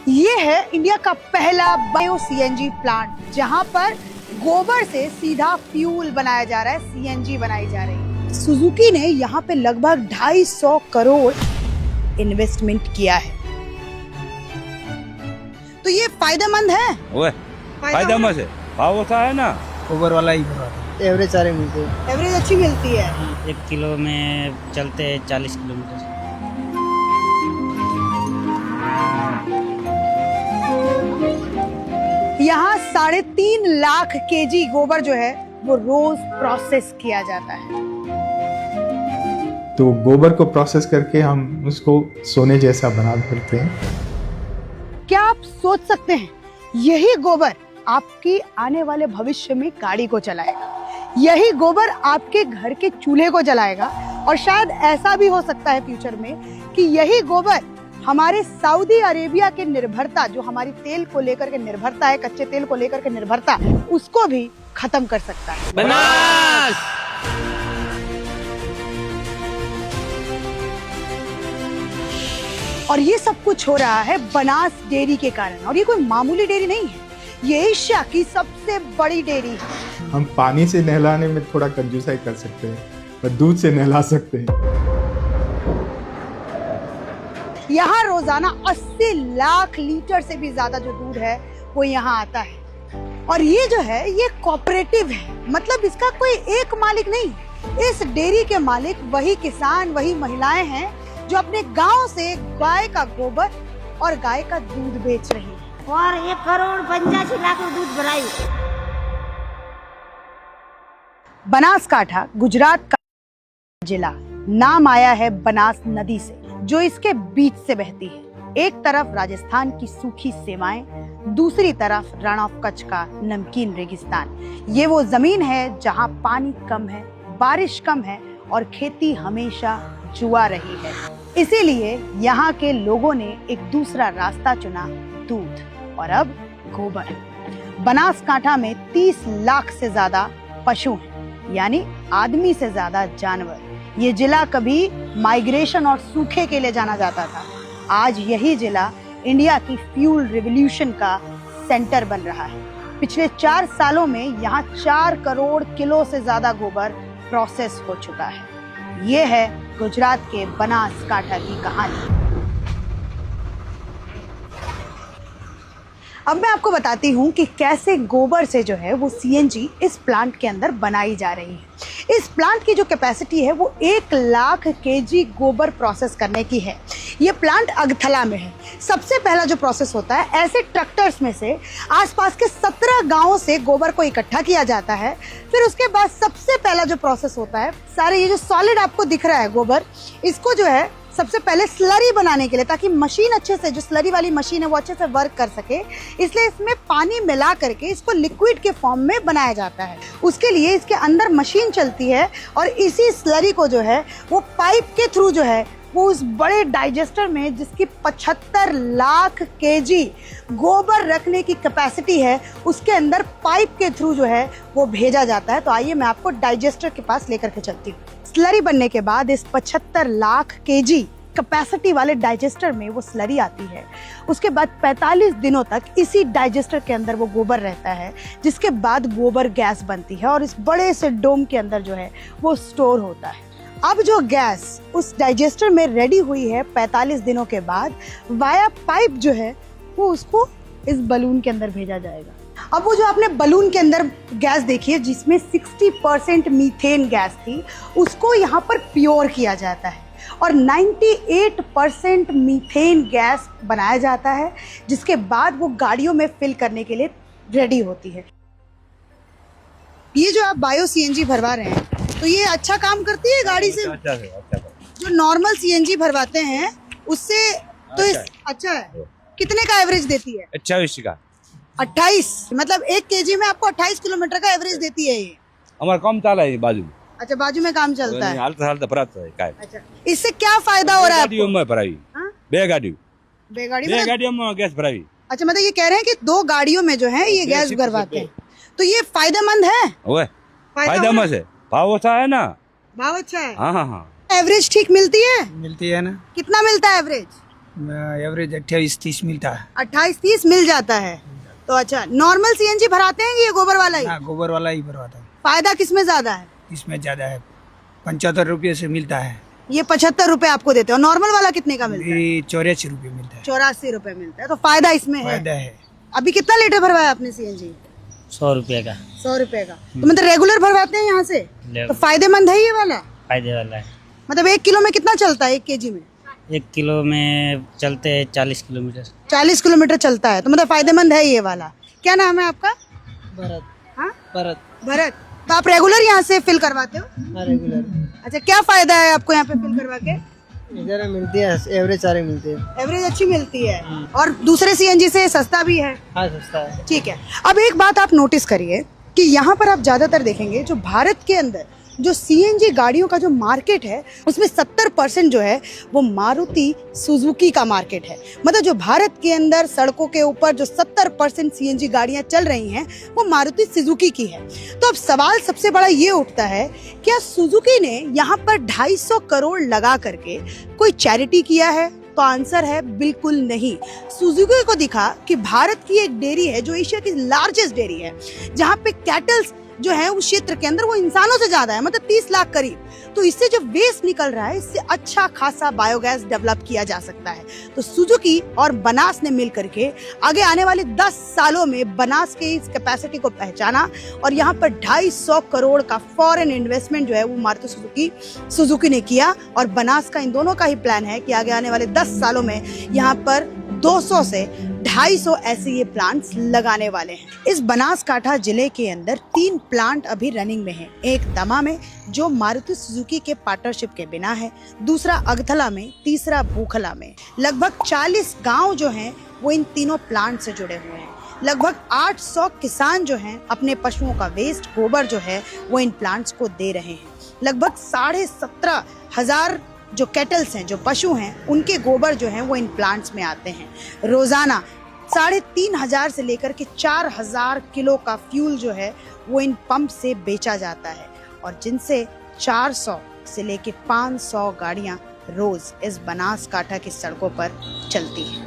ये है इंडिया का पहला बायो सीएनजी प्लांट जहां पर गोबर से सीधा फ्यूल बनाया जा रहा है, सीएनजी बनाई जा रही है। सुजुकी ने यहाँ पे लगभग 250 करोड़ इन्वेस्टमेंट किया है। तो ये फायदेमंद है। फायदेमंद है, भाव होता है ना, गोबर वाला ही एवरेज सारे मिलते हैं। एवरेज अच्छी मिलती है। 1 किलो में चलते हैं 40 किलोमीटर। यहाँ 3.5 लाख केजी गोबर जो है वो रोज प्रोसेस किया जाता है। तो गोबर को प्रोसेस करके हम उसको सोने जैसा बना देते हैं। क्या आप सोच सकते हैं यही गोबर आपकी आने वाले भविष्य में गाड़ी को चलाएगा, यही गोबर आपके घर के चूल्हे को जलाएगा, और शायद ऐसा भी हो सकता है फ्यूचर में कि यही गोबर हमारे सऊदी अरेबिया के निर्भरता, जो हमारी तेल को लेकर के निर्भरता है, कच्चे तेल को लेकर के निर्भरता, उसको भी खत्म कर सकता है। बनास। और ये सब कुछ हो रहा है बनास डेयरी के कारण, और ये कोई मामूली डेयरी नहीं है, ये एशिया की सबसे बड़ी डेयरी है। हम पानी से नहलाने में थोड़ा कंजूसाई कर सकते हैं, पर दूध से नहला सकते हैं। यहाँ रोजाना 80 लाख लीटर से भी ज्यादा जो दूध है वो यहाँ आता है। और ये जो है ये कोऑपरेटिव है, मतलब इसका कोई एक मालिक नहीं। इस डेयरी के मालिक वही किसान, वही महिलाएं हैं जो अपने गांव से गाय का गोबर और गाय का दूध बेच रही है। और 1,85,00,000 दूध भराई। बनासकांठा गुजरात का जिला नाम आया है बनास नदी से, जो इसके बीच से बहती है। एक तरफ राजस्थान की सूखी सीमाएं, दूसरी तरफ रण ऑफ कच्छ का नमकीन रेगिस्तान। ये वो जमीन है जहां पानी कम है, बारिश कम है और खेती हमेशा जुआ रही है। इसीलिए यहाँ के लोगों ने एक दूसरा रास्ता चुना, दूध और अब गोबर। बनासकांठा में 30 लाख से ज्यादा पशु हैं, यानी आदमी से ज्यादा जानवर। ये जिला कभी माइग्रेशन और सूखे के लिए जाना जाता था। आज यही जिला इंडिया की फ्यूल रिवॉल्यूशन का सेंटर बन रहा है। पिछले 4 सालों में यहाँ 4 करोड़ किलो से ज्यादा गोबर प्रोसेस हो चुका है। ये है गुजरात के बनासकांठा की कहानी। अब मैं आपको बताती हूँ कि कैसे गोबर से जो है वो सीएनजी इस प्लांट के अंदर बनाई जा रही है। इस प्लांट की जो कैपेसिटी है वो 1 लाख केजी गोबर प्रोसेस करने की है। ये प्लांट अगथला में है। सबसे पहला जो प्रोसेस होता है, ऐसे ट्रैक्टर्स में से आसपास के 17 गांवों से गोबर को इकट्ठा किया जाता है। फिर उसके बाद सबसे पहला जो प्रोसेस होता है, सारे ये जो सॉलिड आपको दिख रहा है गोबर, इसको जो है सबसे पहले स्लरी बनाने के लिए, ताकि मशीन अच्छे से, जो स्लरी वाली मशीन है वो अच्छे से वर्क कर सके, इसलिए इसमें पानी मिला करके इसको लिक्विड के फॉर्म में बनाया जाता है। उसके लिए इसके अंदर मशीन चलती है और इसी स्लरी को जो है वो पाइप के थ्रू जो है वो उस बड़े डाइजेस्टर में, जिसकी 75 लाख केजी गोबर रखने की कैपेसिटी है, उसके अंदर पाइप के थ्रू जो है वो भेजा जाता है। तो आइए मैं आपको डाइजेस्टर के पास लेकर के चलती हूँ। स्लरी बनने के बाद इस 75 लाख केजी कैपेसिटी वाले डाइजेस्टर में वो स्लरी आती है। उसके बाद 45 दिनों तक इसी डाइजेस्टर के अंदर वो गोबर रहता है, जिसके बाद गोबर गैस बनती है और इस बड़े से डोम के अंदर जो है वो स्टोर होता है। अब जो गैस उस डाइजेस्टर में रेडी हुई है 45 दिनों के बाद, वाया पाइप जो है वो उसको इस बलून के अंदर भेजा जाएगा। अब वो जो आपने बलून के अंदर गैस देखी है, जिसमें 60% मीथेन गैस थी, उसको यहाँ पर प्योर किया जाता है और 98% मीथेन गैस बनाया जाता है, जिसके बाद वो गाड़ियों में फिल करने के लिए रेडी होती है। ये जो आप बायो सीएनजी भरवा रहे हैं, तो ये अच्छा काम करती है गाड़ी से? अच्छा है, अच्छा है। जो नॉर्मल सीएनजी भरवाते हैं उससे तो अच्छा है। कितने का एवरेज देती है? 28 का। 28, मतलब 1 केजी में आपको 28 किलोमीटर का एवरेज देती है ये। हमारा कम चाला है बाजू में। अच्छा, बाजू में काम चलता है। हालत फरात है काय। अच्छा, इससे क्या फायदा हो रहा है गाड़ियों आपको? में भराई, हाँ? बेगाड़ी बेगाड़ी में? गाड़ियों में गैस भराई। अच्छा, मतलब ये कह रहे हैं कि 2 गाड़ियों में जो है ये गैस भरवाते हैं, तो ये फायदेमंद है? ओए फायदेमंद है, भाव होता है ना। भाव अच्छा है। हाँ हाँ हाँ। एवरेज ठीक मिलती है? मिलती है ना। कितना मिलता है एवरेज? एवरेज 28-30 मिलता है। 28-30 मिल जाता है। तो अच्छा, नॉर्मल सीएनजी भराते हैं कि ये गोबर वाला ही? हाँ, गोबर वाला ही भरवाता है। फायदा किसमें ज्यादा है? इसमें ज़्यादा है, 75 रुपये से मिलता है। ये 75 रुपए आपको देते हो, नॉर्मल वाला कितने का मिलता है? ये 84 रुपये मिलता है। 84 रुपए मिलता है। तो फायदा इसमें है। फायदा है। अभी कितना लीटर भरवाया आपने सीएनजी? 100 रुपये का 100 रुपए का। तो मतलब रेगुलर भरवाते हैं यहाँ से? ले- तो फायदेमंद है ये वाला? फायदे वाला है। मतलब 1 किलो में कितना चलता है, 1 केजी में? 1 किलो में चलते 40 किलोमीटर। 40 किलोमीटर चलता है। तो मतलब फायदेमंद है ये वाला। क्या नाम है आपका? भरत। हाँ, भरत। भरत। तो आप रेगुलर यहाँ से फिल करवाते हो? हाँ, रेगुलर। अच्छा, क्या फायदा है आपको यहाँ पे फिल करवा के? इधर मिलती है, एवरेज सारे मिलते हैं। एवरेज अच्छी मिलती है और दूसरे सीएनजी से सस्ता भी है। हाँ, सस्ता है। ठीक है। अब एक बात आप नोटिस करिए कि यहाँ पर आप ज़्यादातर देखेंगे जो भारत के अंदर जो सीएनजी गाड़ियों का जो मार्केट है उसमें 70% जो है वो मारुति सुजुकी का मार्केट है। मतलब जो भारत के अंदर सड़कों के ऊपर जो 70% सीएनजी गाड़ियाँ चल रही हैं वो मारुति सुजुकी की है। तो अब सवाल सबसे बड़ा ये उठता है, क्या सुजुकी ने यहाँ पर 250 करोड़ लगा करके कोई चैरिटी किया है? तो आंसर है बिल्कुल नहीं। सुजुकी को दिखा कि भारत की एक डेयरी है जो एशिया की लार्जेस्ट डेयरी है, जहाँ पे कैटल्स जो है उस क्षेत्र के अंदर वो इंसानों से ज्यादा है, मतलब 30 लाख करीब। तो इससे जो वेस्ट निकल रहा है इससे अच्छा खासा बायोगैस डेवलप किया जा सकता है। तो सुजुकी और बनास ने मिल करके आगे आने वाले 10 सालों में बनास के इस कैपेसिटी को पहचाना और यहाँ पर 250 करोड़ का फॉरेन इन्वेस्टमेंट जो है वो मारुति सुजुकी ने किया। और बनास का इन दोनों का ही प्लान है कि आगे आने वाले 10 सालों में यहाँ पर 200 से 250 ऐसे ये प्लांट्स लगाने वाले हैं। इस बनासकांठा जिले के अंदर 3 प्लांट अभी रनिंग में हैं। एक दमा में जो मारुति सुजुकी के पार्टनरशिप के बिना है, दूसरा अगथला में, तीसरा भूखला में। लगभग 40 गांव जो हैं वो इन तीनों प्लांट से जुड़े हुए हैं। लगभग 800 किसान जो हैं अपने पशुओं का वेस्ट गोबर जो है वो इन प्लांट्स को दे रहे हैं। लगभग 17,500 जो कैटल्स हैं, जो पशु हैं, उनके गोबर जो हैं वो इन प्लांट्स में आते हैं। रोजाना 3,500 से लेकर के 4,000 किलो का फ्यूल जो है वो इन पंप से बेचा जाता है और जिनसे 400 से लेकर 500 गाड़ियां रोज इस बनासकांठा की सड़कों पर चलती हैं।